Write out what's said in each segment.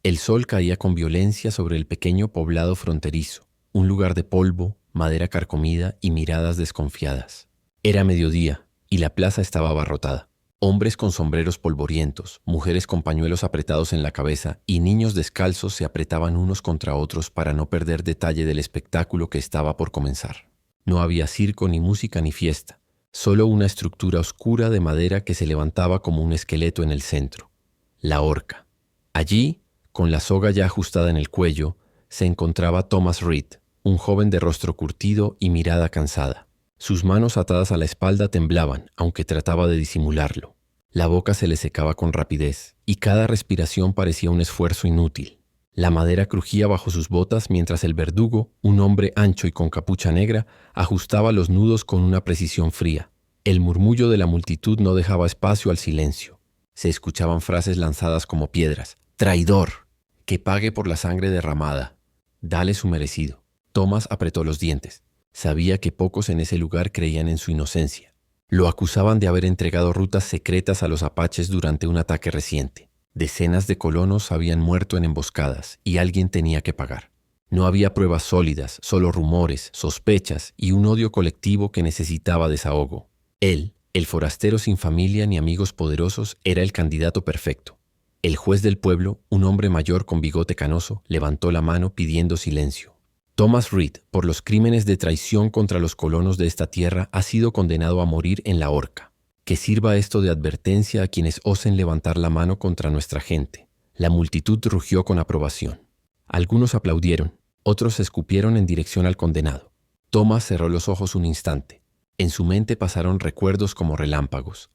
El sol caía con violencia sobre el pequeño poblado fronterizo, un lugar de polvo, madera carcomida y miradas desconfiadas. Era mediodía y la plaza estaba abarrotada. Hombres con sombreros polvorientos, mujeres con pañuelos apretados en la cabeza y niños descalzos se apretaban unos contra otros para no perder detalle del espectáculo que estaba por comenzar. No había circo, ni música, ni fiesta, solo una estructura oscura de madera que se levantaba como un esqueleto en el centro, la horca. Allí, con la soga ya ajustada en el cuello, se encontraba Thomas Reed, un joven de rostro curtido y mirada cansada. Sus manos atadas a la espalda temblaban, aunque trataba de disimularlo. La boca se le secaba con rapidez, y cada respiración parecía un esfuerzo inútil. La madera crujía bajo sus botas mientras el verdugo, un hombre ancho y con capucha negra, ajustaba los nudos con una precisión fría. El murmullo de la multitud no dejaba espacio al silencio. Se escuchaban frases lanzadas como piedras. «¡Traidor! ¡Que pague por la sangre derramada! ¡Dale su merecido!». Thomas apretó los dientes. Sabía que pocos en ese lugar creían en su inocencia. Lo acusaban de haber entregado rutas secretas a los apaches durante un ataque reciente. Decenas de colonos habían muerto en emboscadas y alguien tenía que pagar. No había pruebas sólidas, solo rumores, sospechas y un odio colectivo que necesitaba desahogo. Él, el forastero sin familia ni amigos poderosos, era el candidato perfecto. El juez del pueblo, un hombre mayor con bigote canoso, levantó la mano pidiendo silencio. Thomas Reed, por los crímenes de traición contra los colonos de esta tierra, ha sido condenado a morir en la horca. Que sirva esto de advertencia a quienes osen levantar la mano contra nuestra gente. La multitud rugió con aprobación. Algunos aplaudieron, otros escupieron en dirección al condenado. Thomas cerró los ojos un instante. En su mente pasaron recuerdos como relámpagos.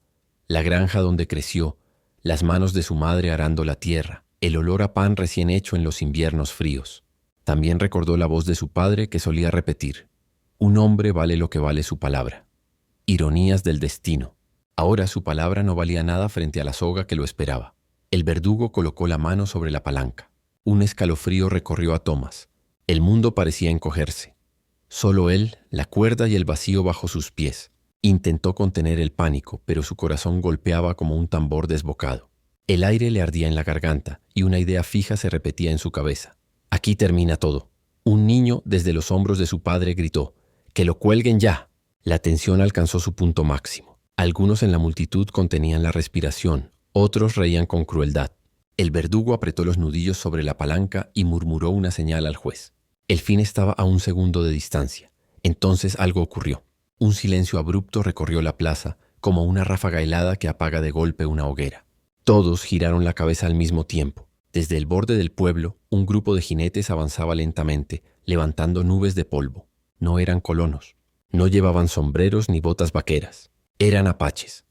La granja donde creció, las manos de su madre arando la tierra, el olor a pan recién hecho en los inviernos fríos. También recordó la voz de su padre que solía repetir: «Un hombre vale lo que vale su palabra». Ironías del destino. Ahora su palabra no valía nada frente a la soga que lo esperaba. El verdugo colocó la mano sobre la palanca. Un escalofrío recorrió a Thomas. El mundo parecía encogerse. Solo él, la cuerda y el vacío bajo sus pies. Intentó contener el pánico, pero su corazón golpeaba como un tambor desbocado. El aire le ardía en la garganta y una idea fija se repetía en su cabeza. Aquí termina todo. Un niño desde los hombros de su padre gritó: «¡Que lo cuelguen ya!». La tensión alcanzó su punto máximo. Algunos en la multitud contenían la respiración, otros reían con crueldad. El verdugo apretó los nudillos sobre la palanca y murmuró una señal al juez. El fin estaba a un segundo de distancia. Entonces algo ocurrió. Un silencio abrupto recorrió la plaza, como una ráfaga helada que apaga de golpe una hoguera. Todos giraron la cabeza al mismo tiempo. Desde el borde del pueblo, un grupo de jinetes avanzaba lentamente, levantando nubes de polvo. No eran colonos. No llevaban sombreros ni botas vaqueras. Eran apaches.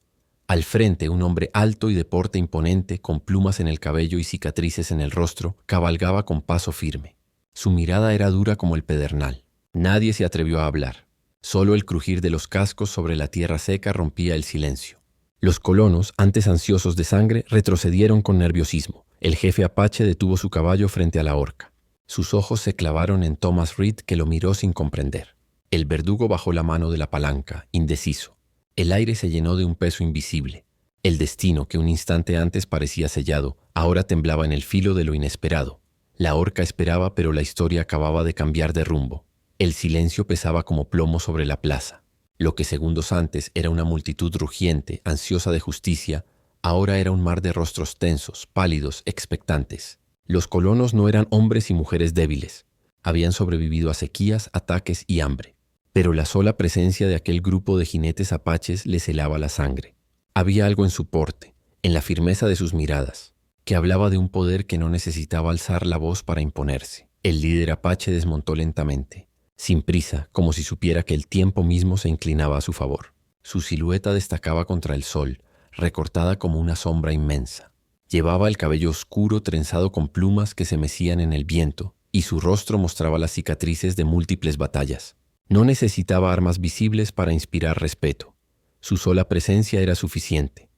Al frente, un hombre alto y de porte imponente, con plumas en el cabello y cicatrices en el rostro, cabalgaba con paso firme. Su mirada era dura como el pedernal. Nadie se atrevió a hablar. Solo el crujir de los cascos sobre la tierra seca rompía el silencio. Los colonos, antes ansiosos de sangre, retrocedieron con nerviosismo. El jefe apache detuvo su caballo frente a la horca. Sus ojos se clavaron en Thomas Reed, que lo miró sin comprender. El verdugo bajó la mano de la palanca, indeciso. El aire se llenó de un peso invisible. El destino, que un instante antes parecía sellado, ahora temblaba en el filo de lo inesperado. La horca esperaba, pero la historia acababa de cambiar de rumbo. El silencio pesaba como plomo sobre la plaza. Lo que segundos antes era una multitud rugiente, ansiosa de justicia, ahora era un mar de rostros tensos, pálidos, expectantes. Los colonos no eran hombres y mujeres débiles. Habían sobrevivido a sequías, ataques y hambre. Pero la sola presencia de aquel grupo de jinetes apaches les helaba la sangre. Había algo en su porte, en la firmeza de sus miradas, que hablaba de un poder que no necesitaba alzar la voz para imponerse. El líder apache desmontó lentamente, sin prisa, como si supiera que el tiempo mismo se inclinaba a su favor. Su silueta destacaba contra el sol, recortada como una sombra inmensa. Llevaba el cabello oscuro trenzado con plumas que se mecían en el viento, y su rostro mostraba las cicatrices de múltiples batallas. No necesitaba armas visibles para inspirar respeto. Su sola presencia era suficiente.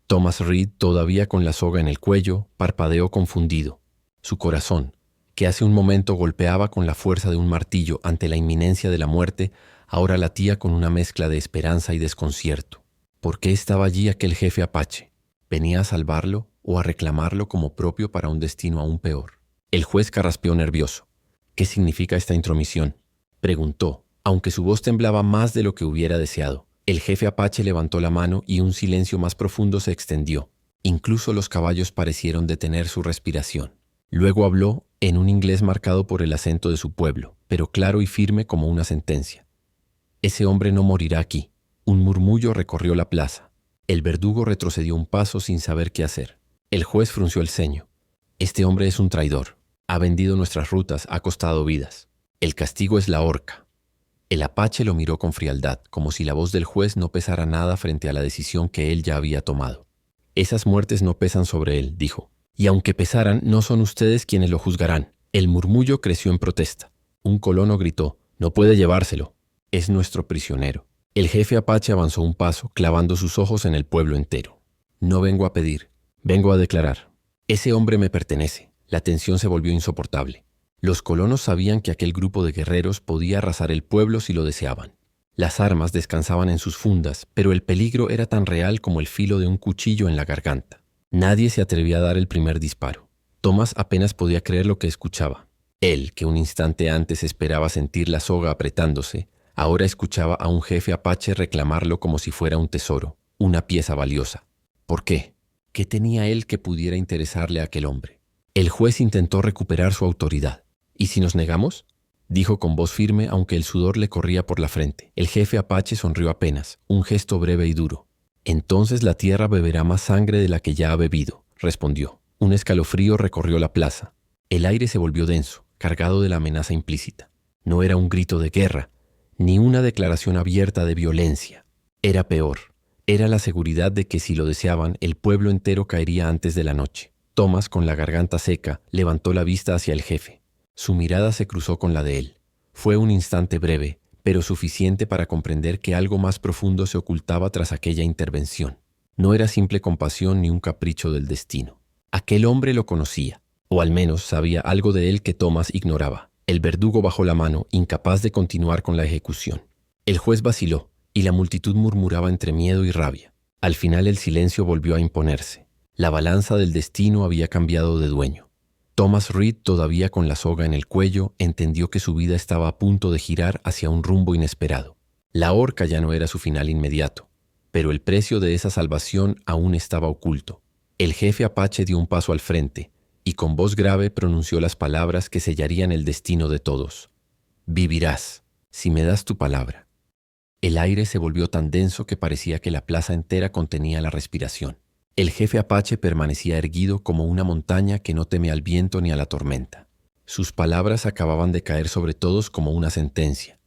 Thomas Reed, todavía con la soga en el cuello, parpadeó confundido. Su corazón, que hace un momento golpeaba con la fuerza de un martillo ante la inminencia de la muerte, ahora latía con una mezcla de esperanza y desconcierto. ¿Por qué estaba allí aquel jefe apache? ¿Venía a salvarlo o a reclamarlo como propio para un destino aún peor. El juez carraspeó nervioso. ¿Qué significa esta intromisión?, preguntó, aunque su voz temblaba más de lo que hubiera deseado. El jefe apache levantó la mano y un silencio más profundo se extendió. Incluso los caballos parecieron detener su respiración. Luego habló en un inglés marcado por el acento de su pueblo, pero claro y firme como una sentencia. Ese hombre no morirá aquí. Un murmullo recorrió la plaza. El verdugo retrocedió un paso sin saber qué hacer. El juez frunció el ceño. Este hombre es un traidor. Ha vendido nuestras rutas, ha costado vidas. El castigo es la horca. El apache lo miró con frialdad, como si la voz del juez no pesara nada frente a la decisión que él ya había tomado. Esas muertes no pesan sobre él, dijo. Y aunque pesaran, no son ustedes quienes lo juzgarán. El murmullo creció en protesta. Un colono gritó, no puede llevárselo. Es nuestro prisionero. El jefe apache avanzó un paso, clavando sus ojos en el pueblo entero. No vengo a pedir, vengo a declarar. Ese hombre me pertenece. La tensión se volvió insoportable. Los colonos sabían que aquel grupo de guerreros podía arrasar el pueblo si lo deseaban. Las armas descansaban en sus fundas, pero el peligro era tan real como el filo de un cuchillo en la garganta. Nadie se atrevía a dar el primer disparo. Thomas apenas podía creer lo que escuchaba. Él, que un instante antes esperaba sentir la soga apretándose, ahora escuchaba a un jefe apache reclamarlo como si fuera un tesoro, una pieza valiosa. ¿Por qué? ¿Qué tenía él que pudiera interesarle a aquel hombre? El juez intentó recuperar su autoridad. ¿Y si nos negamos?, dijo con voz firme, aunque el sudor le corría por la frente. El jefe apache sonrió apenas, un gesto breve y duro. Entonces la tierra beberá más sangre de la que ya ha bebido, respondió. Un escalofrío recorrió la plaza. El aire se volvió denso, cargado de la amenaza implícita. No era un grito de guerra, ni una declaración abierta de violencia. Era peor. Era la seguridad de que si lo deseaban, el pueblo entero caería antes de la noche. Thomas, con la garganta seca, levantó la vista hacia el jefe. Su mirada se cruzó con la de él. Fue un instante breve, pero suficiente para comprender que algo más profundo se ocultaba tras aquella intervención. No era simple compasión ni un capricho del destino. Aquel hombre lo conocía, o al menos sabía algo de él que Thomas ignoraba. El verdugo bajó la mano, incapaz de continuar con la ejecución. El juez vaciló, y la multitud murmuraba entre miedo y rabia. Al final el silencio volvió a imponerse. La balanza del destino había cambiado de dueño. Thomas Reed, todavía con la soga en el cuello, entendió que su vida estaba a punto de girar hacia un rumbo inesperado. La horca ya no era su final inmediato, pero el precio de esa salvación aún estaba oculto. El jefe apache dio un paso al frente y con voz grave pronunció las palabras que sellarían el destino de todos. «Vivirás, si me das tu palabra». El aire se volvió tan denso que parecía que la plaza entera contenía la respiración. El jefe apache permanecía erguido como una montaña que no teme al viento ni a la tormenta. Sus palabras acababan de caer sobre todos como una sentencia.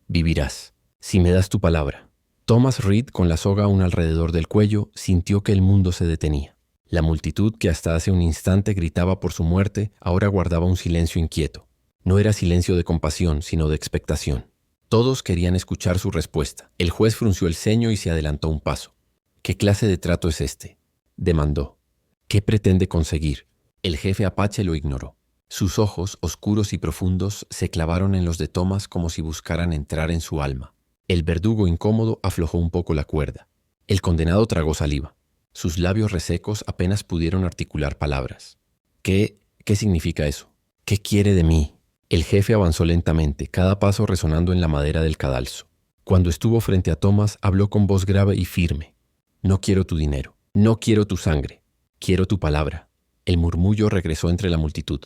«Vivirás, si me das tu palabra». Thomas Reed, con la soga aún alrededor del cuello, sintió que el mundo se detenía. La multitud, que hasta hace un instante gritaba por su muerte, ahora guardaba un silencio inquieto. No era silencio de compasión, sino de expectación. Todos querían escuchar su respuesta. El juez frunció el ceño y se adelantó un paso. «¿Qué clase de trato es este?», demandó. «¿Qué pretende conseguir?». El jefe apache lo ignoró. Sus ojos, oscuros y profundos, se clavaron en los de Thomas como si buscaran entrar en su alma. El verdugo, incómodo, aflojó un poco la cuerda. El condenado tragó saliva. Sus labios resecos apenas pudieron articular palabras. ¿Qué significa eso? ¿Qué quiere de mí?». El jefe avanzó lentamente, cada paso resonando en la madera del cadalso. Cuando estuvo frente a Thomas, habló con voz grave y firme. «No quiero tu dinero. No quiero tu sangre, quiero tu palabra». El murmullo regresó entre la multitud.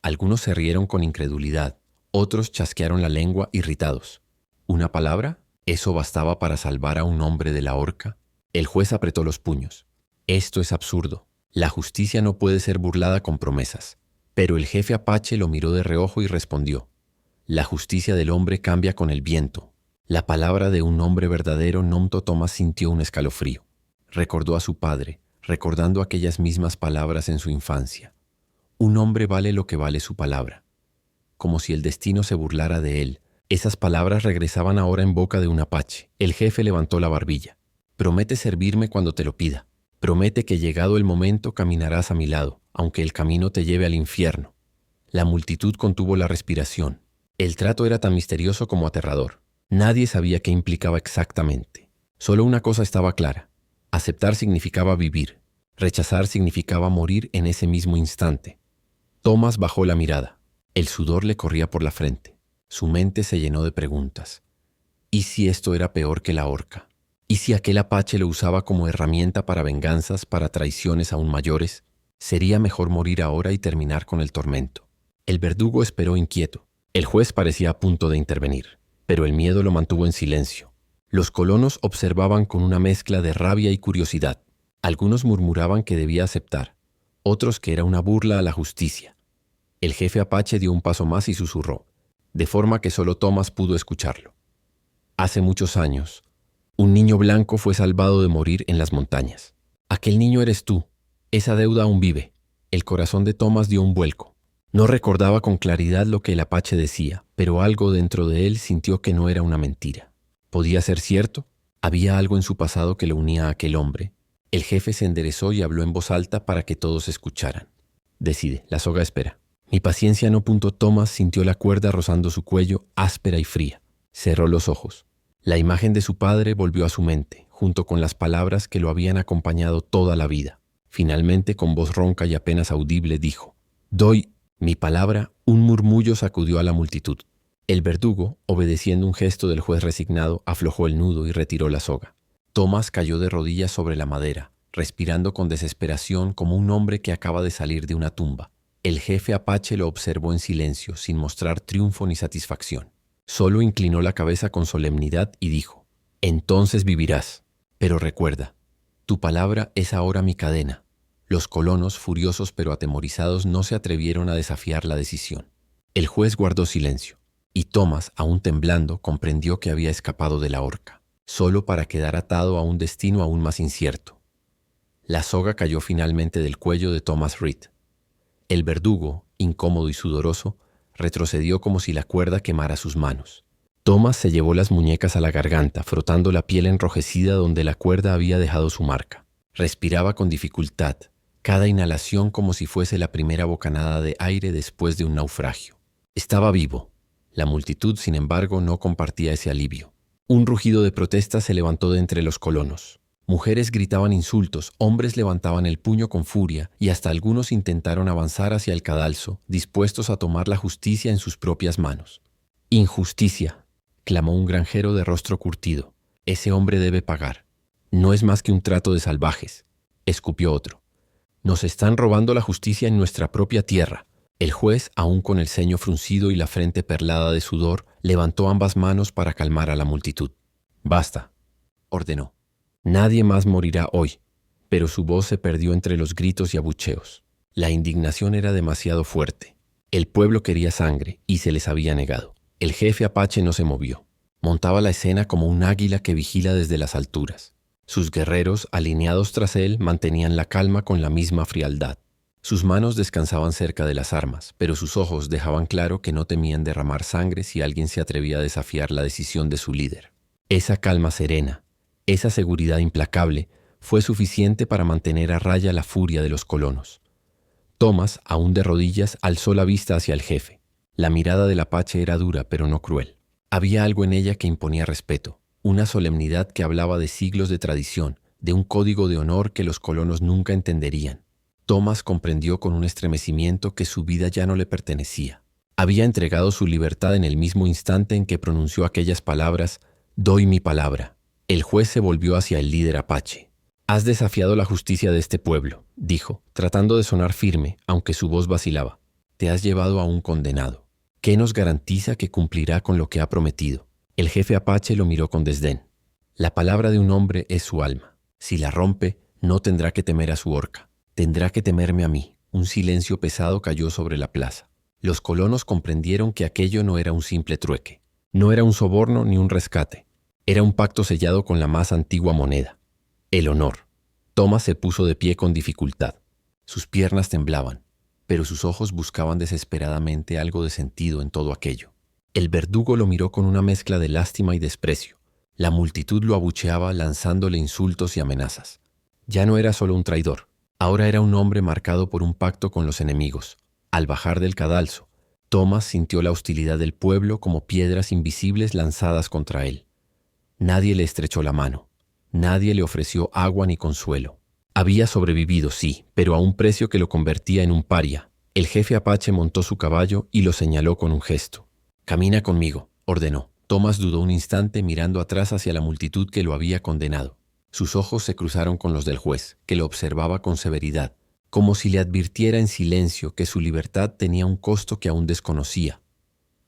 Algunos se rieron con incredulidad, otros chasquearon la lengua irritados. ¿Una palabra? ¿Eso bastaba para salvar a un hombre de la horca? El juez apretó los puños. Esto es absurdo. La justicia no puede ser burlada con promesas. Pero el jefe apache lo miró de reojo y respondió. La justicia del hombre cambia con el viento. La palabra de un hombre verdadero. Nomto Thomas sintió un escalofrío. Recordó a su padre, recordando aquellas mismas palabras en su infancia. Un hombre vale lo que vale su palabra. Como si el destino se burlara de él, esas palabras regresaban ahora en boca de un apache. El jefe levantó la barbilla. «Promete servirme cuando te lo pida. Promete que llegado el momento caminarás a mi lado, aunque el camino te lleve al infierno». La multitud contuvo la respiración. El trato era tan misterioso como aterrador. Nadie sabía qué implicaba exactamente. Solo una cosa estaba clara. Aceptar significaba vivir. Rechazar significaba morir en ese mismo instante. Thomas bajó la mirada. El sudor le corría por la frente. Su mente se llenó de preguntas. ¿Y si esto era peor que la horca? ¿Y si aquel apache lo usaba como herramienta para venganzas, para traiciones aún mayores? Sería mejor morir ahora y terminar con el tormento. El verdugo esperó inquieto. El juez parecía a punto de intervenir, pero el miedo lo mantuvo en silencio. Los colonos observaban con una mezcla de rabia y curiosidad. Algunos murmuraban que debía aceptar, otros que era una burla a la justicia. El jefe apache dio un paso más y susurró, de forma que solo Thomas pudo escucharlo. Hace muchos años, un niño blanco fue salvado de morir en las montañas. Aquel niño eres tú. Esa deuda aún vive. El corazón de Thomas dio un vuelco. No recordaba con claridad lo que el apache decía, pero algo dentro de él sintió que no era una mentira. ¿Podía ser cierto? Había algo en su pasado que lo unía a aquel hombre. El jefe se enderezó y habló en voz alta para que todos escucharan. Decide, la soga espera. Mi paciencia no. Thomas sintió la cuerda rozando su cuello, áspera y fría. Cerró los ojos. La imagen de su padre volvió a su mente, junto con las palabras que lo habían acompañado toda la vida. Finalmente, con voz ronca y apenas audible, dijo, «Doy mi palabra». Un murmullo sacudió a la multitud. El verdugo, obedeciendo un gesto del juez resignado, aflojó el nudo y retiró la soga. Thomas cayó de rodillas sobre la madera, respirando con desesperación como un hombre que acaba de salir de una tumba. El jefe apache lo observó en silencio, sin mostrar triunfo ni satisfacción. Solo inclinó la cabeza con solemnidad y dijo, «Entonces vivirás. Pero recuerda, tu palabra es ahora mi cadena». Los colonos, furiosos pero atemorizados, no se atrevieron a desafiar la decisión. El juez guardó silencio, y Thomas, aún temblando, comprendió que había escapado de la horca, solo para quedar atado a un destino aún más incierto. La soga cayó finalmente del cuello de Thomas Reed. El verdugo, incómodo y sudoroso, retrocedió como si la cuerda quemara sus manos. Thomas se llevó las muñecas a la garganta, frotando la piel enrojecida donde la cuerda había dejado su marca. Respiraba con dificultad, cada inhalación como si fuese la primera bocanada de aire después de un naufragio. Estaba vivo. La multitud, sin embargo, no compartía ese alivio. Un rugido de protesta se levantó de entre los colonos. Mujeres gritaban insultos, hombres levantaban el puño con furia y hasta algunos intentaron avanzar hacia el cadalso, dispuestos a tomar la justicia en sus propias manos. «Injusticia», clamó un granjero de rostro curtido. «Ese hombre debe pagar. No es más que un trato de salvajes», escupió otro. «Nos están robando la justicia en nuestra propia tierra». El juez, aún con el ceño fruncido y la frente perlada de sudor, levantó ambas manos para calmar a la multitud. «Basta», ordenó. «Nadie más morirá hoy», pero su voz se perdió entre los gritos y abucheos. La indignación era demasiado fuerte. El pueblo quería sangre y se les había negado. El jefe apache no se movió. Montaba la escena como un águila que vigila desde las alturas. Sus guerreros, alineados tras él, mantenían la calma con la misma frialdad. Sus manos descansaban cerca de las armas, pero sus ojos dejaban claro que no temían derramar sangre si alguien se atrevía a desafiar la decisión de su líder. Esa calma serena, esa seguridad implacable, fue suficiente para mantener a raya la furia de los colonos. Thomas, aún de rodillas, alzó la vista hacia el jefe. La mirada del apache era dura, pero no cruel. Había algo en ella que imponía respeto, una solemnidad que hablaba de siglos de tradición, de un código de honor que los colonos nunca entenderían. Thomas comprendió con un estremecimiento que su vida ya no le pertenecía. Había entregado su libertad en el mismo instante en que pronunció aquellas palabras, «Doy mi palabra». El juez se volvió hacia el líder apache. «Has desafiado la justicia de este pueblo», dijo, tratando de sonar firme, aunque su voz vacilaba. «Te has llevado a un condenado. ¿Qué nos garantiza que cumplirá con lo que ha prometido?» El jefe apache lo miró con desdén. «La palabra de un hombre es su alma. Si la rompe, no tendrá que temer a su horca. Tendrá que temerme a mí». Un silencio pesado cayó sobre la plaza. Los colonos comprendieron que aquello no era un simple trueque. No era un soborno ni un rescate. Era un pacto sellado con la más antigua moneda, el honor. Thomas se puso de pie con dificultad. Sus piernas temblaban, pero sus ojos buscaban desesperadamente algo de sentido en todo aquello. El verdugo lo miró con una mezcla de lástima y desprecio. La multitud lo abucheaba lanzándole insultos y amenazas. Ya no era solo un traidor, ahora era un hombre marcado por un pacto con los enemigos. Al bajar del cadalso, Thomas sintió la hostilidad del pueblo como piedras invisibles lanzadas contra él. Nadie le estrechó la mano. Nadie le ofreció agua ni consuelo. Había sobrevivido, sí, pero a un precio que lo convertía en un paria. El jefe apache montó su caballo y lo señaló con un gesto. «Camina conmigo», ordenó. Thomas dudó un instante mirando atrás hacia la multitud que lo había condenado. Sus ojos se cruzaron con los del juez, que lo observaba con severidad, como si le advirtiera en silencio que su libertad tenía un costo que aún desconocía.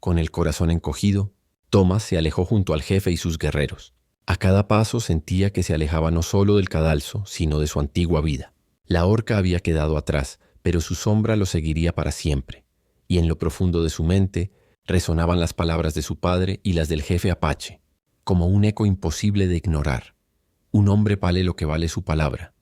Con el corazón encogido, Thomas se alejó junto al jefe y sus guerreros. A cada paso sentía que se alejaba no solo del cadalso, sino de su antigua vida. La horca había quedado atrás, pero su sombra lo seguiría para siempre, y en lo profundo de su mente resonaban las palabras de su padre y las del jefe apache, como un eco imposible de ignorar. Un hombre vale lo que vale su palabra.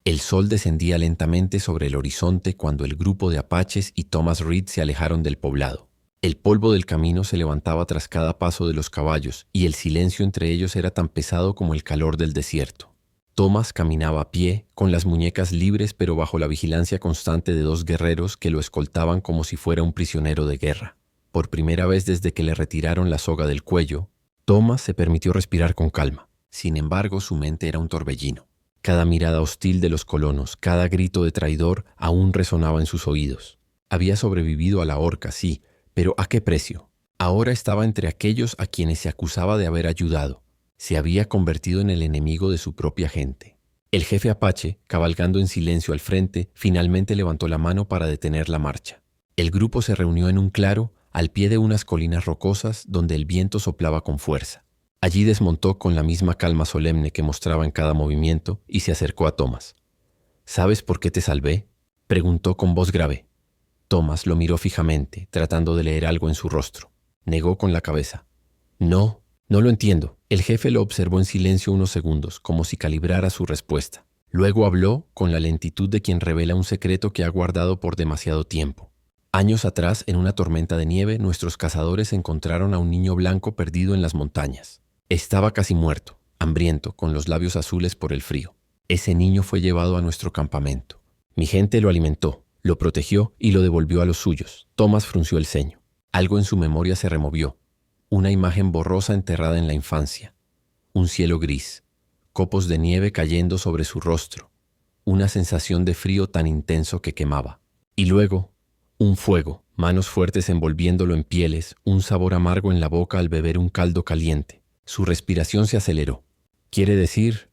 El sol descendía lentamente sobre el horizonte cuando el grupo de apaches y Thomas Reed se alejaron del poblado. El polvo del camino se levantaba tras cada paso de los caballos y el silencio entre ellos era tan pesado como el calor del desierto. Thomas caminaba a pie, con las muñecas libres pero bajo la vigilancia constante de dos guerreros que lo escoltaban como si fuera un prisionero de guerra. Por primera vez desde que le retiraron la soga del cuello, Thomas se permitió respirar con calma. Sin embargo, su mente era un torbellino. Cada mirada hostil de los colonos, cada grito de traidor aún resonaba en sus oídos. Había sobrevivido a la horca, sí, pero ¿a qué precio? Ahora estaba entre aquellos a quienes se acusaba de haber ayudado. Se había convertido en el enemigo de su propia gente. El jefe apache, cabalgando en silencio al frente, finalmente levantó la mano para detener la marcha. El grupo se reunió en un claro, al pie de unas colinas rocosas donde el viento soplaba con fuerza. Allí desmontó con la misma calma solemne que mostraba en cada movimiento y se acercó a Thomas. «¿Sabes por qué te salvé?», preguntó con voz grave. Thomas lo miró fijamente, tratando de leer algo en su rostro. Negó con la cabeza. «No, no lo entiendo». El jefe lo observó en silencio unos segundos, como si calibrara su respuesta. Luego habló con la lentitud de quien revela un secreto que ha guardado por demasiado tiempo. «Años atrás, en una tormenta de nieve, nuestros cazadores encontraron a un niño blanco perdido en las montañas. Estaba casi muerto, hambriento, con los labios azules por el frío. Ese niño fue llevado a nuestro campamento. Mi gente lo alimentó, lo protegió y lo devolvió a los suyos». Thomas frunció el ceño. Algo en su memoria se removió. Una imagen borrosa enterrada en la infancia. Un cielo gris, copos de nieve cayendo sobre su rostro, una sensación de frío tan intenso que quemaba. Y luego, un fuego, manos fuertes envolviéndolo en pieles, un sabor amargo en la boca al beber un caldo caliente. Su respiración se aceleró. «Quiere decir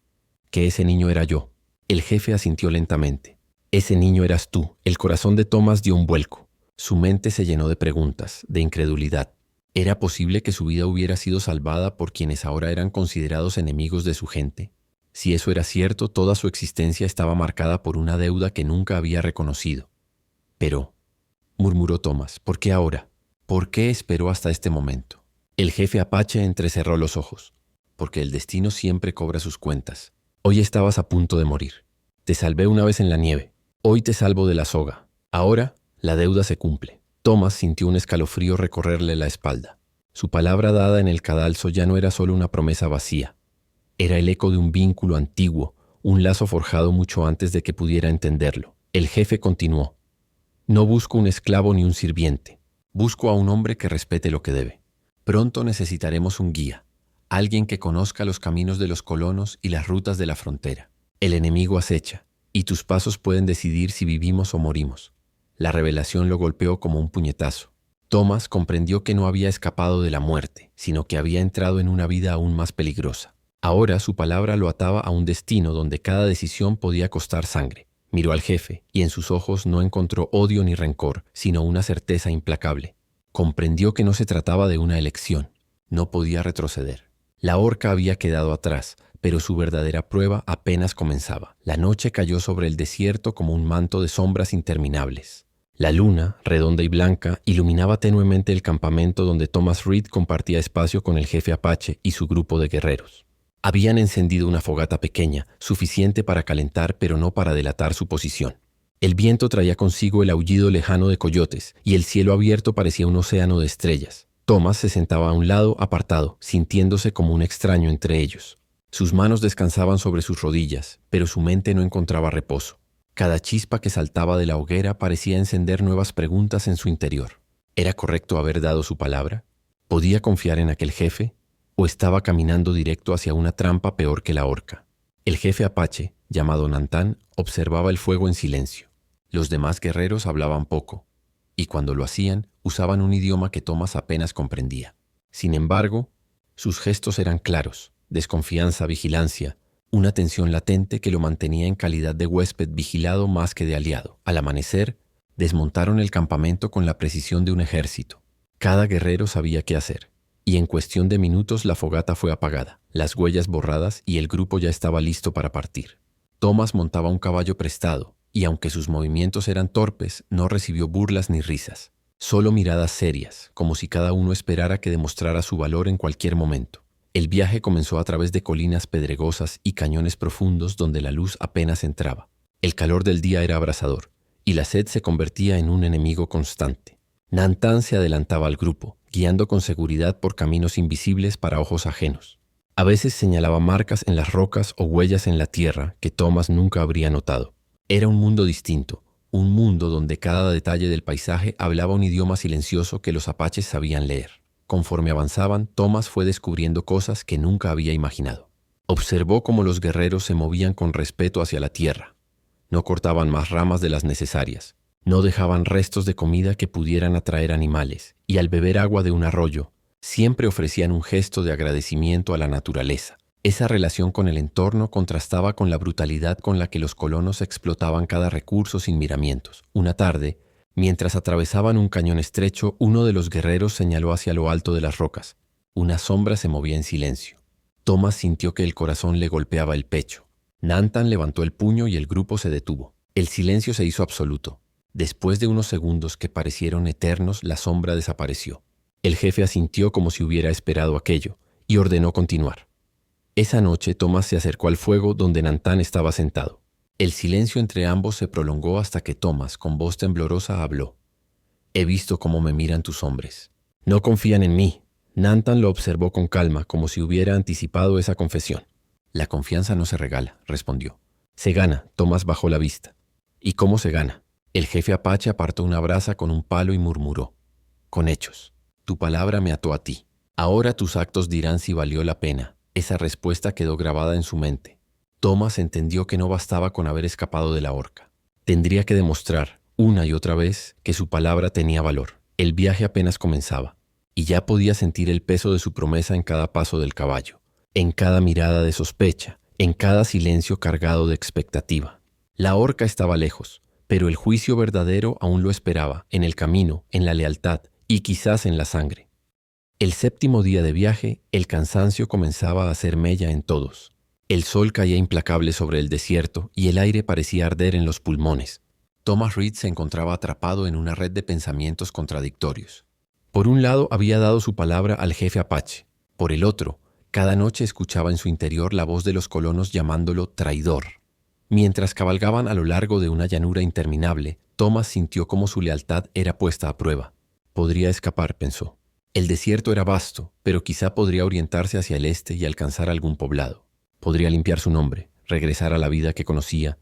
que ese niño era yo». El jefe asintió lentamente. «Ese niño eras tú». El corazón de Thomas dio un vuelco. Su mente se llenó de preguntas, de incredulidad. ¿Era posible que su vida hubiera sido salvada por quienes ahora eran considerados enemigos de su gente? Si eso era cierto, toda su existencia estaba marcada por una deuda que nunca había reconocido. «Pero», murmuró Thomas, «¿por qué ahora? ¿Por qué esperó hasta este momento?». El jefe apache entrecerró los ojos. «Porque el destino siempre cobra sus cuentas. Hoy estabas a punto de morir. Te salvé una vez en la nieve. Hoy te salvo de la soga. Ahora la deuda se cumple». Thomas sintió un escalofrío recorrerle la espalda. Su palabra dada en el cadalso ya no era solo una promesa vacía. Era el eco de un vínculo antiguo, un lazo forjado mucho antes de que pudiera entenderlo. El jefe continuó. «No busco un esclavo ni un sirviente. Busco a un hombre que respete lo que debe. Pronto necesitaremos un guía, alguien que conozca los caminos de los colonos y las rutas de la frontera. El enemigo acecha, y tus pasos pueden decidir si vivimos o morimos». La revelación lo golpeó como un puñetazo. Thomas comprendió que no había escapado de la muerte, sino que había entrado en una vida aún más peligrosa. Ahora su palabra lo ataba a un destino donde cada decisión podía costar sangre. Miró al jefe, y en sus ojos no encontró odio ni rencor, sino una certeza implacable. Comprendió que no se trataba de una elección. No podía retroceder. La horca había quedado atrás, pero su verdadera prueba apenas comenzaba. La noche cayó sobre el desierto como un manto de sombras interminables. La luna, redonda y blanca, iluminaba tenuemente el campamento donde Thomas Reed compartía espacio con el jefe apache y su grupo de guerreros. Habían encendido una fogata pequeña, suficiente para calentar pero no para delatar su posición. El viento traía consigo el aullido lejano de coyotes y el cielo abierto parecía un océano de estrellas. Thomas se sentaba a un lado, apartado, sintiéndose como un extraño entre ellos. Sus manos descansaban sobre sus rodillas, pero su mente no encontraba reposo. Cada chispa que saltaba de la hoguera parecía encender nuevas preguntas en su interior. ¿Era correcto haber dado su palabra? ¿Podía confiar en aquel jefe? ¿O estaba caminando directo hacia una trampa peor que la horca? El jefe apache, llamado Nantán, observaba el fuego en silencio. Los demás guerreros hablaban poco, y cuando lo hacían, usaban un idioma que Thomas apenas comprendía. Sin embargo, sus gestos eran claros: desconfianza, vigilancia, una tensión latente que lo mantenía en calidad de huésped vigilado más que de aliado. Al amanecer, desmontaron el campamento con la precisión de un ejército. Cada guerrero sabía qué hacer, y en cuestión de minutos la fogata fue apagada, las huellas borradas y el grupo ya estaba listo para partir. Thomas montaba un caballo prestado, y aunque sus movimientos eran torpes, no recibió burlas ni risas, solo miradas serias, como si cada uno esperara que demostrara su valor en cualquier momento. El viaje comenzó a través de colinas pedregosas y cañones profundos donde la luz apenas entraba. El calor del día era abrasador, y la sed se convertía en un enemigo constante. Nantán se adelantaba al grupo, guiando con seguridad por caminos invisibles para ojos ajenos. A veces señalaba marcas en las rocas o huellas en la tierra que Thomas nunca habría notado. Era un mundo distinto, un mundo donde cada detalle del paisaje hablaba un idioma silencioso que los apaches sabían leer. Conforme avanzaban, Thomas fue descubriendo cosas que nunca había imaginado. Observó cómo los guerreros se movían con respeto hacia la tierra. No cortaban más ramas de las necesarias. No dejaban restos de comida que pudieran atraer animales, y al beber agua de un arroyo, siempre ofrecían un gesto de agradecimiento a la naturaleza. Esa relación con el entorno contrastaba con la brutalidad con la que los colonos explotaban cada recurso sin miramientos. Una tarde, mientras atravesaban un cañón estrecho, uno de los guerreros señaló hacia lo alto de las rocas. Una sombra se movía en silencio. Thomas sintió que el corazón le golpeaba el pecho. Nantán levantó el puño y el grupo se detuvo. El silencio se hizo absoluto. Después de unos segundos que parecieron eternos, la sombra desapareció. El jefe asintió como si hubiera esperado aquello y ordenó continuar. Esa noche Thomas se acercó al fuego donde Nantán estaba sentado. El silencio entre ambos se prolongó hasta que Thomas, con voz temblorosa, habló. «He visto cómo me miran tus hombres. No confían en mí». Nantán lo observó con calma, como si hubiera anticipado esa confesión. «La confianza no se regala», respondió. «Se gana». Thomas bajó la vista. «¿Y cómo se gana?». El jefe apache apartó una brasa con un palo y murmuró. «Con hechos. Tu palabra me ató a ti. Ahora tus actos dirán si valió la pena». Esa respuesta quedó grabada en su mente. Thomas entendió que no bastaba con haber escapado de la horca. Tendría que demostrar, una y otra vez, que su palabra tenía valor. El viaje apenas comenzaba, y ya podía sentir el peso de su promesa en cada paso del caballo, en cada mirada de sospecha, en cada silencio cargado de expectativa. La horca estaba lejos, pero el juicio verdadero aún lo esperaba, en el camino, en la lealtad y quizás en la sangre. El 7º día de viaje, el cansancio comenzaba a hacer mella en todos. El sol caía implacable sobre el desierto y el aire parecía arder en los pulmones. Thomas Reed se encontraba atrapado en una red de pensamientos contradictorios. Por un lado, había dado su palabra al jefe apache. Por el otro, cada noche escuchaba en su interior la voz de los colonos llamándolo traidor. Mientras cabalgaban a lo largo de una llanura interminable, Thomas sintió cómo su lealtad era puesta a prueba. Podría escapar, pensó. El desierto era vasto, pero quizá podría orientarse hacia el este y alcanzar algún poblado. Podría limpiar su nombre, regresar a la vida que conocía,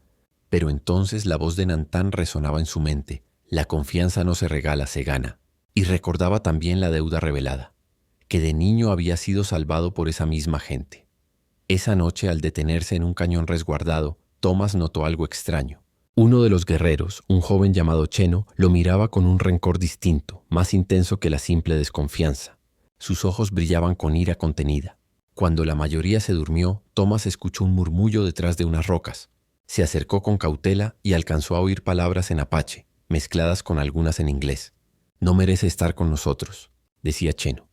pero entonces la voz de Nantán resonaba en su mente. La confianza no se regala, se gana. Y recordaba también la deuda revelada, que de niño había sido salvado por esa misma gente. Esa noche, al detenerse en un cañón resguardado, Thomas notó algo extraño. Uno de los guerreros, un joven llamado Cheno, lo miraba con un rencor distinto, más intenso que la simple desconfianza. Sus ojos brillaban con ira contenida. Cuando la mayoría se durmió, Thomas escuchó un murmullo detrás de unas rocas. Se acercó con cautela y alcanzó a oír palabras en apache, mezcladas con algunas en inglés. «No merece estar con nosotros», decía Cheno.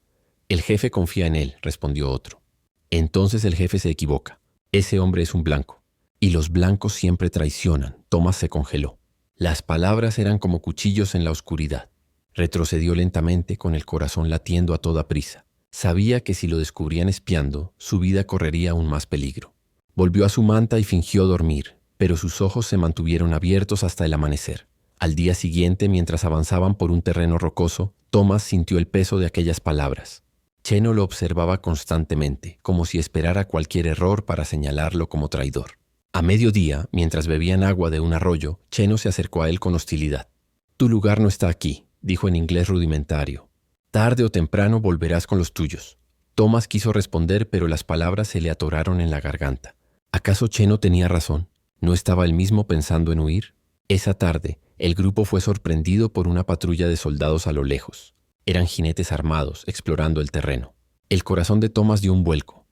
«El jefe confía en él», respondió otro. «Entonces el jefe se equivoca. Ese hombre es un blanco. Y los blancos siempre traicionan». Thomas se congeló. Las palabras eran como cuchillos en la oscuridad. Retrocedió lentamente, con el corazón latiendo a toda prisa. Sabía que si lo descubrían espiando, su vida correría aún más peligro. Volvió a su manta y fingió dormir, pero sus ojos se mantuvieron abiertos hasta el amanecer. Al día siguiente, mientras avanzaban por un terreno rocoso, Thomas sintió el peso de aquellas palabras. Cheno lo observaba constantemente, como si esperara cualquier error para señalarlo como traidor. A mediodía, mientras bebían agua de un arroyo, Cheno se acercó a él con hostilidad. «Tu lugar no está aquí», dijo en inglés rudimentario. «Tarde o temprano volverás con los tuyos». Thomas quiso responder, pero las palabras se le atoraron en la garganta. ¿Acaso Cheno tenía razón? ¿No estaba él mismo pensando en huir? Esa tarde, el grupo fue sorprendido por una patrulla de soldados a lo lejos. Eran jinetes armados, explorando el terreno. El corazón de Thomas dio un vuelco.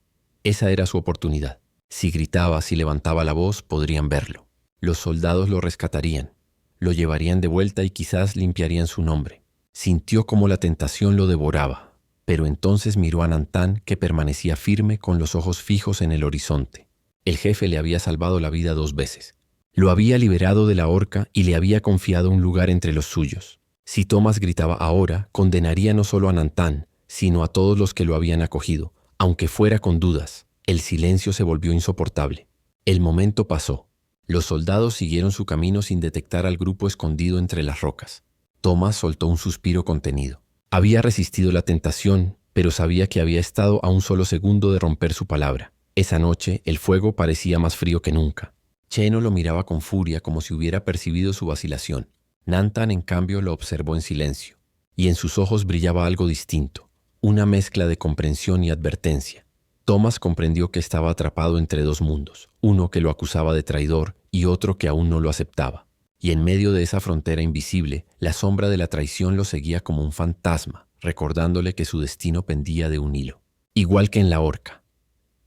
Esa era su oportunidad. Si gritaba, si levantaba la voz, podrían verlo. Los soldados lo rescatarían. Lo llevarían de vuelta y quizás limpiarían su nombre. Sintió como la tentación lo devoraba, pero entonces miró a Nantán, que permanecía firme con los ojos fijos en el horizonte. El jefe le había salvado la vida 2 veces. Lo había liberado de la horca y le había confiado un lugar entre los suyos. Si Thomas gritaba ahora, condenaría no solo a Nantán, sino a todos los que lo habían acogido, aunque fuera con dudas. El silencio se volvió insoportable. El momento pasó. Los soldados siguieron su camino sin detectar al grupo escondido entre las rocas. Thomas soltó un suspiro contenido. Había resistido la tentación, pero sabía que había estado a un solo segundo de romper su palabra. Esa noche, el fuego parecía más frío que nunca. Cheno lo miraba con furia como si hubiera percibido su vacilación. Nantán, en cambio, lo observó en silencio, y en sus ojos brillaba algo distinto, una mezcla de comprensión y advertencia. Thomas comprendió que estaba atrapado entre 2 mundos, uno que lo acusaba de traidor y otro que aún no lo aceptaba. Y en medio de esa frontera invisible, la sombra de la traición lo seguía como un fantasma, recordándole que su destino pendía de un hilo. Igual que en la horca.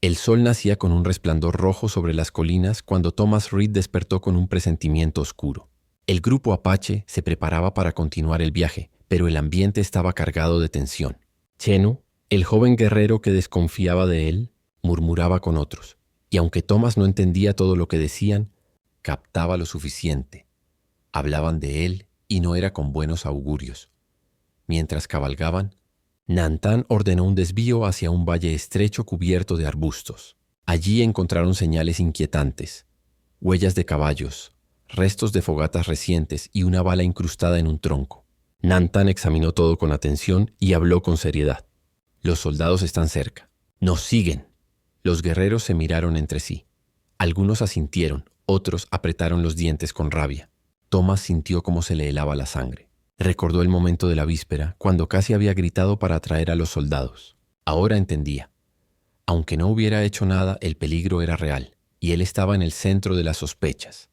El sol nacía con un resplandor rojo sobre las colinas cuando Thomas Reed despertó con un presentimiento oscuro. El grupo Apache se preparaba para continuar el viaje, pero el ambiente estaba cargado de tensión. Cheno, el joven guerrero que desconfiaba de él, murmuraba con otros, y aunque Thomas no entendía todo lo que decían, captaba lo suficiente. Hablaban de él y no era con buenos augurios. Mientras cabalgaban, Nantán ordenó un desvío hacia un valle estrecho cubierto de arbustos. Allí encontraron señales inquietantes, huellas de caballos, restos de fogatas recientes y una bala incrustada en un tronco. Nantán examinó todo con atención y habló con seriedad. Los soldados están cerca. ¡Nos siguen! Los guerreros se miraron entre sí. Algunos asintieron, otros apretaron los dientes con rabia. Thomas sintió cómo se le helaba la sangre. Recordó el momento de la víspera, cuando casi había gritado para atraer a los soldados. Ahora entendía. Aunque no hubiera hecho nada, el peligro era real, y él estaba en el centro de las sospechas.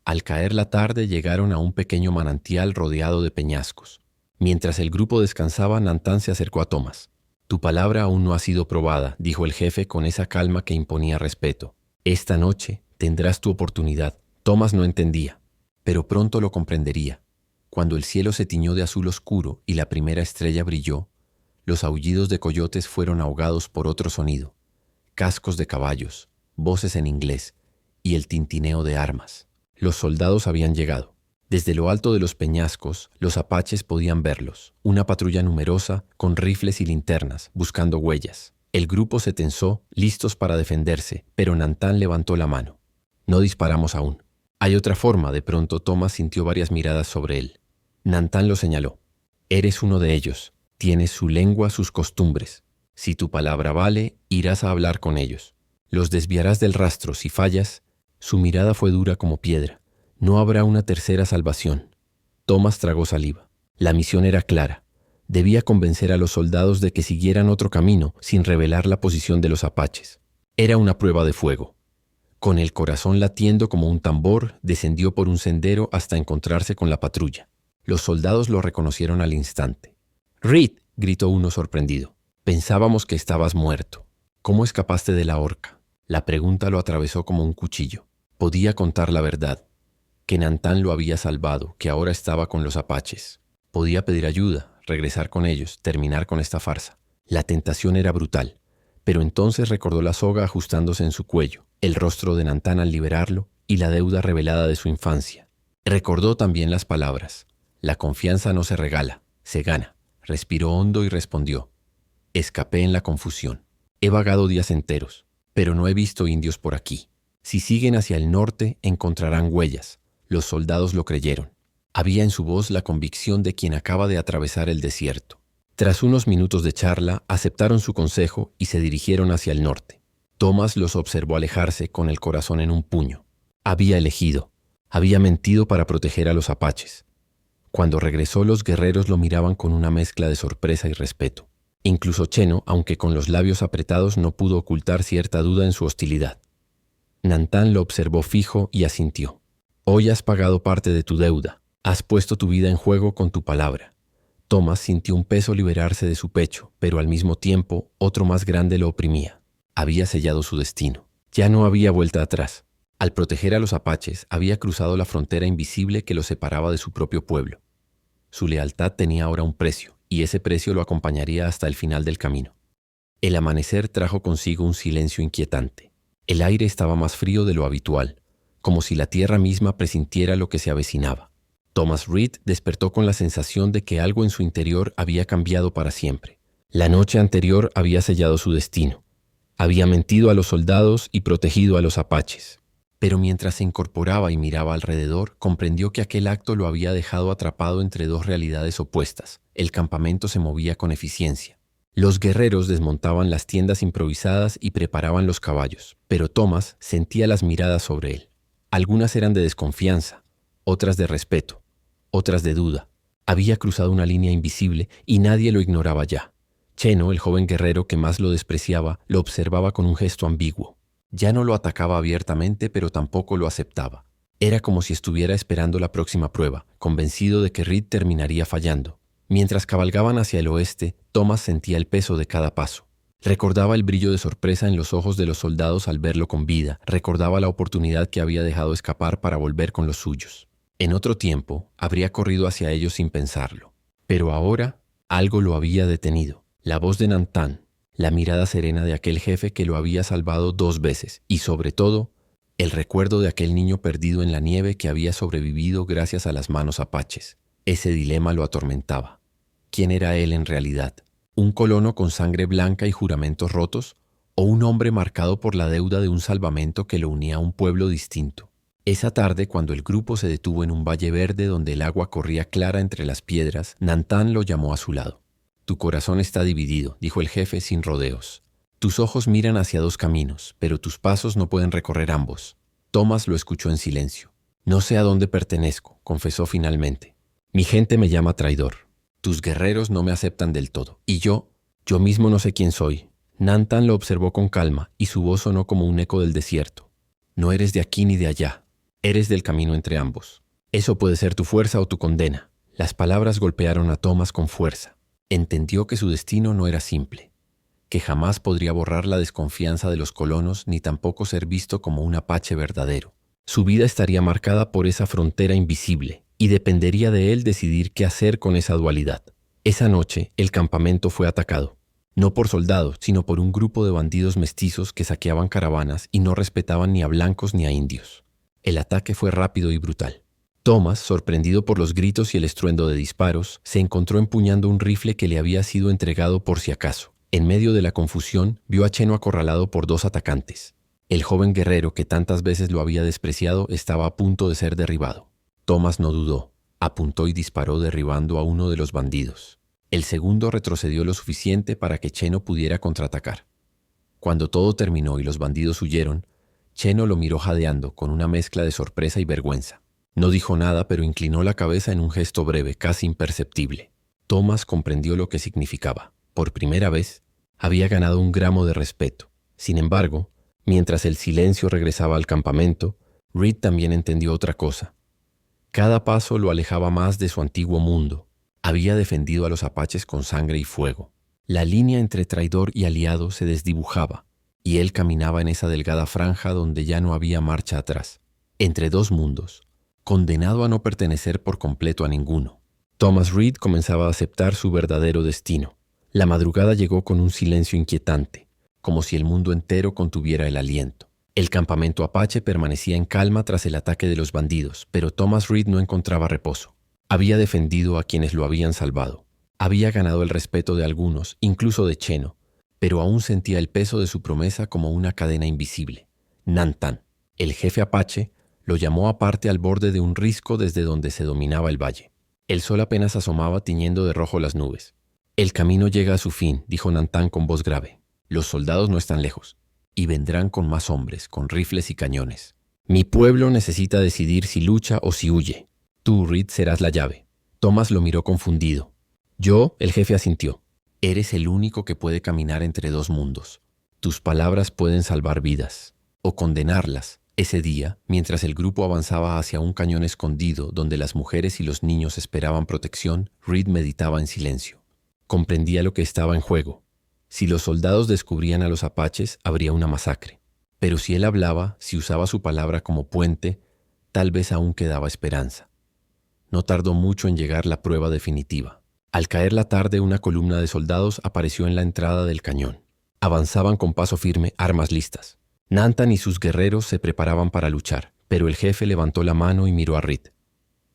Al caer la tarde llegaron a un pequeño manantial rodeado de peñascos. Mientras el grupo descansaba, Nantán se acercó a Thomas. «Tu palabra aún no ha sido probada», dijo el jefe con esa calma que imponía respeto. «Esta noche tendrás tu oportunidad». Thomas no entendía, pero pronto lo comprendería. Cuando el cielo se tiñó de azul oscuro y la primera estrella brilló, los aullidos de coyotes fueron ahogados por otro sonido, cascos de caballos, voces en inglés y el tintineo de armas. Los soldados habían llegado. Desde lo alto de los peñascos, los apaches podían verlos, una patrulla numerosa con rifles y linternas, buscando huellas. El grupo se tensó, listos para defenderse, pero Nantán levantó la mano. «No disparamos aún». «Hay otra forma», de pronto Thomas sintió varias miradas sobre él. Nantán lo señaló. «Eres uno de ellos. Tienes su lengua, sus costumbres. Si tu palabra vale, irás a hablar con ellos. Los desviarás del rastro. Si fallas». Su mirada fue dura como piedra. «No habrá una tercera salvación». Thomas tragó saliva. La misión era clara. Debía convencer a los soldados de que siguieran otro camino sin revelar la posición de los apaches. Era una prueba de fuego. Con el corazón latiendo como un tambor, descendió por un sendero hasta encontrarse con la patrulla. Los soldados lo reconocieron al instante. «Reed», gritó uno sorprendido. «Pensábamos que estabas muerto. ¿Cómo escapaste de la horca?» La pregunta lo atravesó como un cuchillo. Podía contar la verdad, que Nantán lo había salvado, que ahora estaba con los apaches. Podía pedir ayuda, regresar con ellos, terminar con esta farsa. La tentación era brutal, pero entonces recordó la soga ajustándose en su cuello, el rostro de Nantán al liberarlo y la deuda revelada de su infancia. Recordó también las palabras: «La confianza no se regala, se gana». Respiró hondo y respondió: «Escapé en la confusión. He vagado días enteros, pero no he visto indios por aquí. Si siguen hacia el norte, encontrarán huellas». Los soldados lo creyeron. Había en su voz la convicción de quien acaba de atravesar el desierto. Tras unos minutos de charla, aceptaron su consejo y se dirigieron hacia el norte. Thomas los observó alejarse con el corazón en un puño. Había elegido. Había mentido para proteger a los apaches. Cuando regresó, los guerreros lo miraban con una mezcla de sorpresa y respeto. Incluso Cheno, aunque con los labios apretados, no pudo ocultar cierta duda en su hostilidad. Nantán lo observó fijo y asintió. Hoy has pagado parte de tu deuda. Has puesto tu vida en juego con tu palabra. Thomas sintió un peso liberarse de su pecho, pero al mismo tiempo otro más grande lo oprimía. Había sellado su destino. Ya no había vuelta atrás. Al proteger a los apaches, había cruzado la frontera invisible que lo separaba de su propio pueblo. Su lealtad tenía ahora un precio, y ese precio lo acompañaría hasta el final del camino. El amanecer trajo consigo un silencio inquietante. El aire estaba más frío de lo habitual, como si la tierra misma presintiera lo que se avecinaba. Thomas Reed despertó con la sensación de que algo en su interior había cambiado para siempre. La noche anterior había sellado su destino. Había mentido a los soldados y protegido a los apaches. Pero mientras se incorporaba y miraba alrededor, comprendió que aquel acto lo había dejado atrapado entre dos realidades opuestas. El campamento se movía con eficiencia. Los guerreros desmontaban las tiendas improvisadas y preparaban los caballos, pero Thomas sentía las miradas sobre él. Algunas eran de desconfianza, otras de respeto, otras de duda. Había cruzado una línea invisible y nadie lo ignoraba ya. Cheno, el joven guerrero que más lo despreciaba, lo observaba con un gesto ambiguo. Ya no lo atacaba abiertamente, pero tampoco lo aceptaba. Era como si estuviera esperando la próxima prueba, convencido de que Reed terminaría fallando. Mientras cabalgaban hacia el oeste, Thomas sentía el peso de cada paso. Recordaba el brillo de sorpresa en los ojos de los soldados al verlo con vida, recordaba la oportunidad que había dejado escapar para volver con los suyos. En otro tiempo, habría corrido hacia ellos sin pensarlo. Pero ahora, algo lo había detenido. La voz de Nantán, la mirada serena de aquel jefe que lo había salvado 2 veces y, sobre todo, el recuerdo de aquel niño perdido en la nieve que había sobrevivido gracias a las manos apaches. Ese dilema lo atormentaba. ¿Quién era él en realidad? ¿Un colono con sangre blanca y juramentos rotos? ¿O un hombre marcado por la deuda de un salvamento que lo unía a un pueblo distinto? Esa tarde, cuando el grupo se detuvo en un valle verde donde el agua corría clara entre las piedras, Nantán lo llamó a su lado. «Tu corazón está dividido», dijo el jefe sin rodeos. «Tus ojos miran hacia 2 caminos, pero tus pasos no pueden recorrer ambos». Thomas lo escuchó en silencio. «No sé a dónde pertenezco», confesó finalmente. «Mi gente me llama traidor. Tus guerreros no me aceptan del todo. Y yo mismo no sé quién soy». Nantán lo observó con calma y su voz sonó como un eco del desierto. «No eres de aquí ni de allá. Eres del camino entre ambos. Eso puede ser tu fuerza o tu condena». Las palabras golpearon a Thomas con fuerza. Entendió que su destino no era simple, que jamás podría borrar la desconfianza de los colonos ni tampoco ser visto como un apache verdadero. Su vida estaría marcada por esa frontera invisible y dependería de él decidir qué hacer con esa dualidad. Esa noche, el campamento fue atacado, no por soldados, sino por un grupo de bandidos mestizos que saqueaban caravanas y no respetaban ni a blancos ni a indios. El ataque fue rápido y brutal. Thomas, sorprendido por los gritos y el estruendo de disparos, se encontró empuñando un rifle que le había sido entregado por si acaso. En medio de la confusión, vio a Cheno acorralado por 2 atacantes. El joven guerrero que tantas veces lo había despreciado estaba a punto de ser derribado. Thomas no dudó, apuntó y disparó derribando a uno de los bandidos. El segundo retrocedió lo suficiente para que Cheno pudiera contraatacar. Cuando todo terminó y los bandidos huyeron, Cheno lo miró jadeando con una mezcla de sorpresa y vergüenza. No dijo nada, pero inclinó la cabeza en un gesto breve, casi imperceptible. Thomas comprendió lo que significaba. Por primera vez, había ganado un gramo de respeto. Sin embargo, mientras el silencio regresaba al campamento, Reed también entendió otra cosa. Cada paso lo alejaba más de su antiguo mundo. Había defendido a los apaches con sangre y fuego. La línea entre traidor y aliado se desdibujaba, y él caminaba en esa delgada franja donde ya no había marcha atrás, entre 2 mundos, condenado a no pertenecer por completo a ninguno. Thomas Reed comenzaba a aceptar su verdadero destino. La madrugada llegó con un silencio inquietante, como si el mundo entero contuviera el aliento. El campamento apache permanecía en calma tras el ataque de los bandidos, pero Thomas Reed no encontraba reposo. Había defendido a quienes lo habían salvado. Había ganado el respeto de algunos, incluso de Cheno, pero aún sentía el peso de su promesa como una cadena invisible. Nantán, el jefe apache, lo llamó aparte al borde de un risco desde donde se dominaba el valle. El sol apenas asomaba tiñendo de rojo las nubes. «El camino llega a su fin», dijo Nantán con voz grave. «Los soldados no están lejos, y vendrán con más hombres, con rifles y cañones. Mi pueblo necesita decidir si lucha o si huye. Tú, Reed, serás la llave». Thomas lo miró confundido. El jefe asintió. «Eres el único que puede caminar entre 2 mundos. Tus palabras pueden salvar vidas». o condenarlas. Ese día, mientras el grupo avanzaba hacia un cañón escondido donde las mujeres y los niños esperaban protección, Reed meditaba en silencio. Comprendía lo que estaba en juego. Si los soldados descubrían a los apaches, habría una masacre. Pero si él hablaba, si usaba su palabra como puente, tal vez aún quedaba esperanza. No tardó mucho en llegar la prueba definitiva. Al caer la tarde, una columna de soldados apareció en la entrada del cañón. Avanzaban con paso firme, armas listas. Nantan y sus guerreros se preparaban para luchar, pero el jefe levantó la mano y miró a Reed.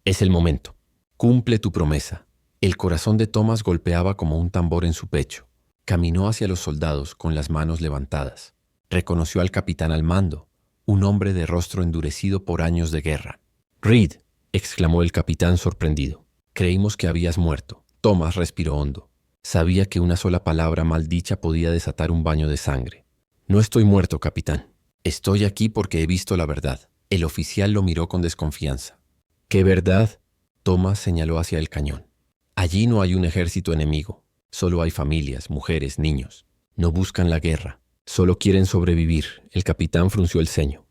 «Es el momento. Cumple tu promesa». El corazón de Thomas golpeaba como un tambor en su pecho. Caminó hacia los soldados con las manos levantadas. Reconoció al capitán al mando, un hombre de rostro endurecido por años de guerra. «Reed», exclamó el capitán sorprendido. «Creímos que habías muerto». Thomas respiró hondo. Sabía que una sola palabra maldicha podía desatar un baño de sangre. «No estoy muerto, capitán. Estoy aquí porque he visto la verdad». El oficial lo miró con desconfianza. «¿Qué verdad?». Thomas señaló hacia el cañón. «Allí no hay un ejército enemigo. Solo hay familias, mujeres, niños. No buscan la guerra. Solo quieren sobrevivir». El capitán frunció el ceño.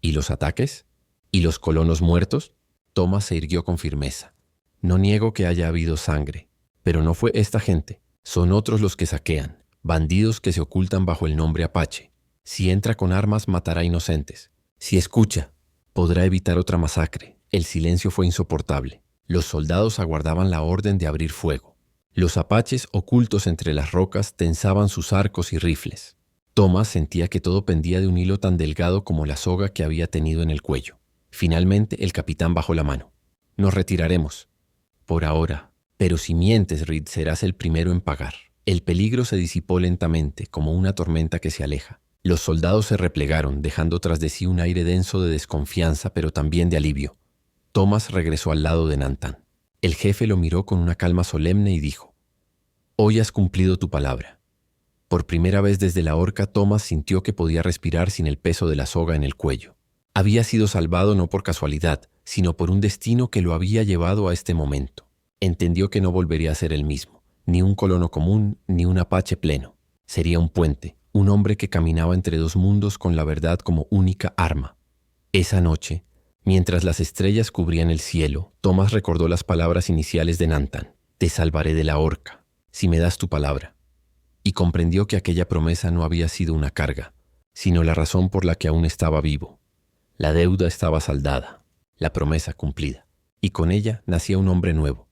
«¿Y los ataques? ¿Y los colonos muertos?». Thomas se irguió con firmeza. «No niego que haya habido sangre, pero no fue esta gente. Son otros los que saquean, bandidos que se ocultan bajo el nombre Apache. Si entra con armas, matará inocentes. Si escucha, podrá evitar otra masacre». El silencio fue insoportable. Los soldados aguardaban la orden de abrir fuego. Los apaches, ocultos entre las rocas, tensaban sus arcos y rifles. Thomas sentía que todo pendía de un hilo tan delgado como la soga que había tenido en el cuello. Finalmente, el capitán bajó la mano. «Nos retiraremos. Por ahora. Pero si mientes, Reed, serás el primero en pagar». El peligro se disipó lentamente, como una tormenta que se aleja. Los soldados se replegaron, dejando tras de sí un aire denso de desconfianza, pero también de alivio. Thomas regresó al lado de Nantan. El jefe lo miró con una calma solemne y dijo: «Hoy has cumplido tu palabra». Por primera vez desde la horca, Thomas sintió que podía respirar sin el peso de la soga en el cuello. Había sido salvado no por casualidad, sino por un destino que lo había llevado a este momento. Entendió que no volvería a ser el mismo, ni un colono común, ni un apache pleno. Sería un puente, un hombre que caminaba entre dos mundos con la verdad como única arma. Esa noche, mientras las estrellas cubrían el cielo, Thomas recordó las palabras iniciales de Nantan: «Te salvaré de la horca, si me das tu palabra». Y comprendió que aquella promesa no había sido una carga, sino la razón por la que aún estaba vivo. La deuda estaba saldada, la promesa cumplida, y con ella nacía un hombre nuevo,